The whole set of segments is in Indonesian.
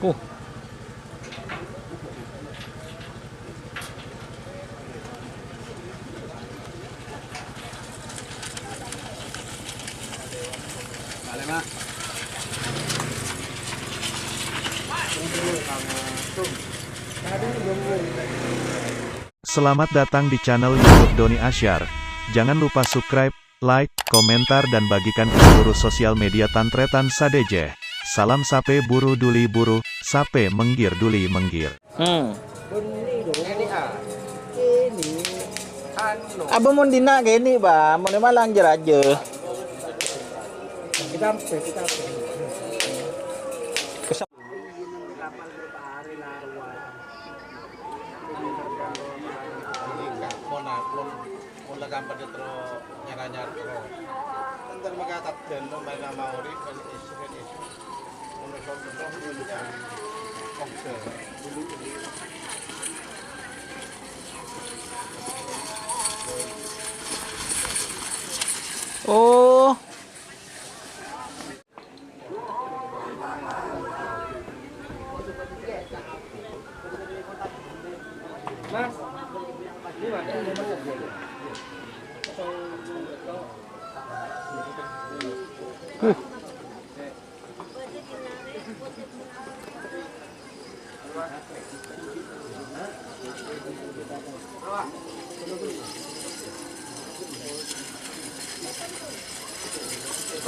Oh. Selamat datang di channel YouTube Doni Asyar. Jangan lupa subscribe, like, komentar dan bagikan ke seluruh sosial media Tantretan Sadejeh. Salam sape buru duli buru, sape menggir duli menggir. Abang mau dina gini, Bang. Mau malang aja. Oh. Mas,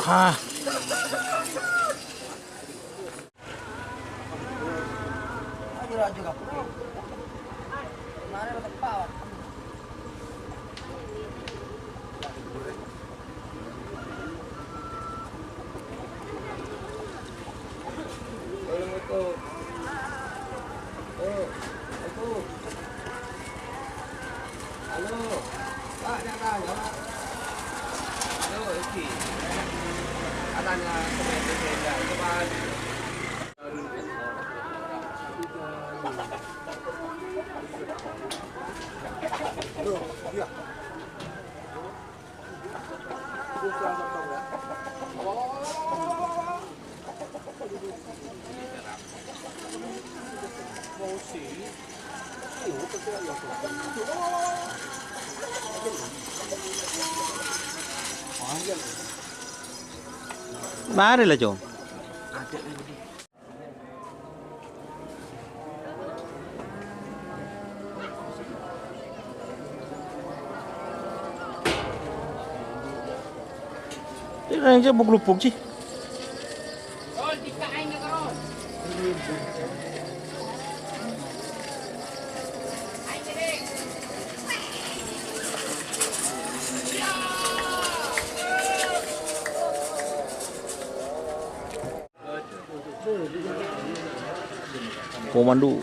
Ah. Mari lah, Jom. Ini aja buglupuk sih. Komando.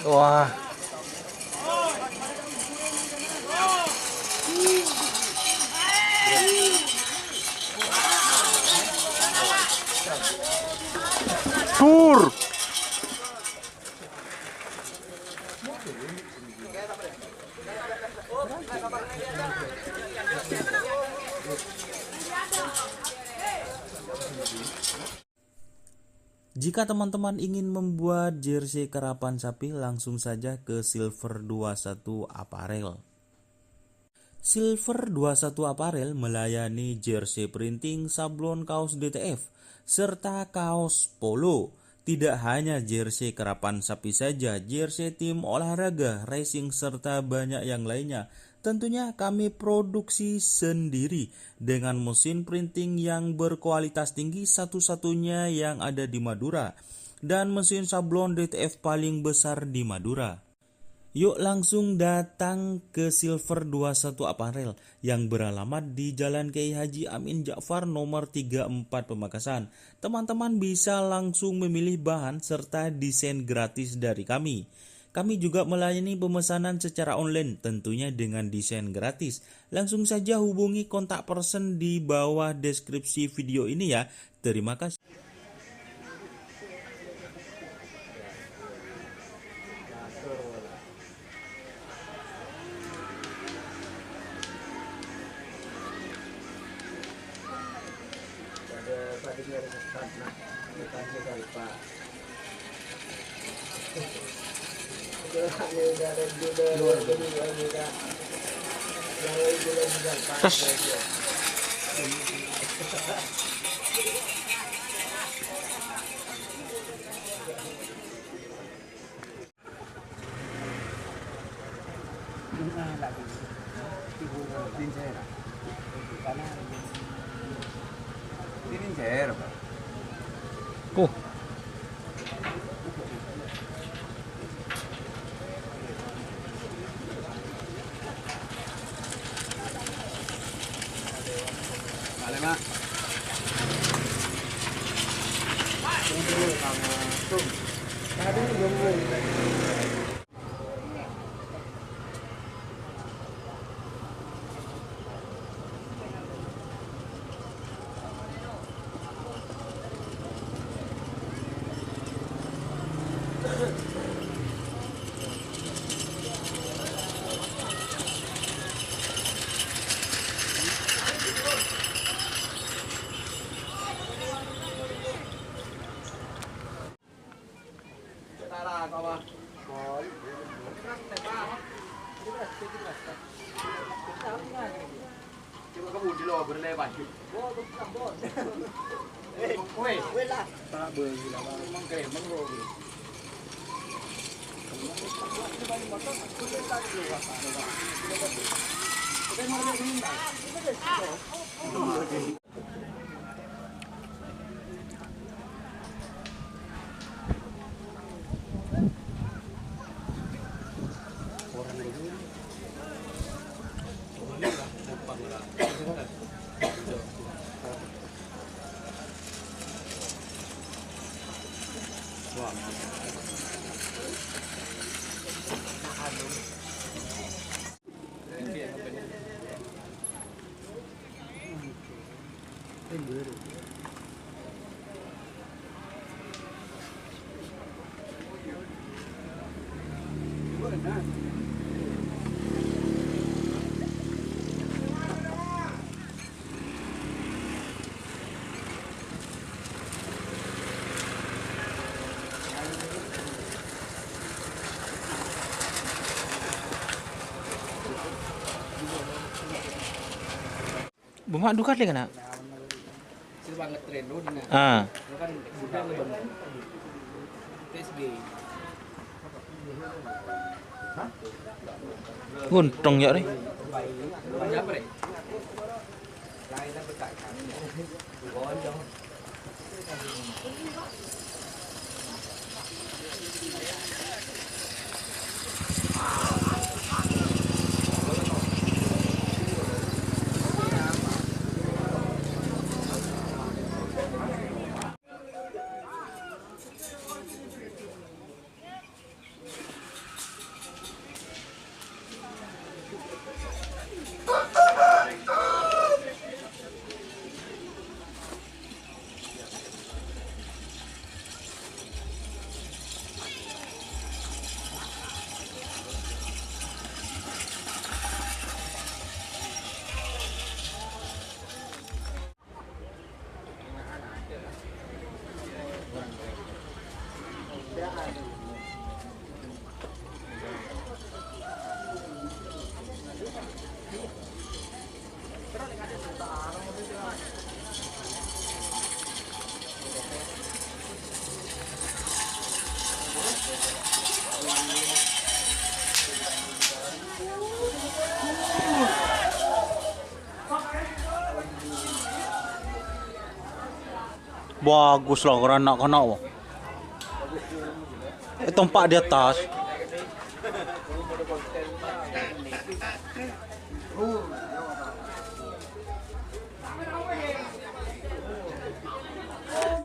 Wah. Tur. Jika teman-teman ingin membuat jersey karapan sapi, langsung saja ke Silver 21 Apparel. Silver 21 Apparel melayani jersey printing, sablon kaos DTF, serta kaos polo. Tidak hanya jersey karapan sapi saja, jersey tim olahraga, racing, serta banyak yang lainnya. Tentunya kami produksi sendiri dengan mesin printing yang berkualitas tinggi, satu-satunya yang ada di Madura, dan mesin sablon DTF paling besar di Madura. Yuk langsung datang ke Silver 21 Apparel yang beralamat di Jalan Kiai Haji Amin Ja'far nomor 34 Pamekasan. Teman-teman bisa langsung memilih bahan serta desain gratis dari kami. Kami juga melayani pemesanan secara online tentunya dengan desain gratis. Langsung saja hubungi kontak person di bawah deskripsi video ini ya. Terima kasih. Oh. Vale, Mak. Coba kamu di luar berlewat. Weh lah. Tak boleh lah. Memang keren, memang. Bumak dukat lagi nak. Sila banget tren lo dina. Ah. Lo kan sudah ngebantu. TSG. Guntong ya nih. Banyak apa deh? Lainnya berkaitan. Gonjong. Bagus lah orang anak-anak. Tempat di atas.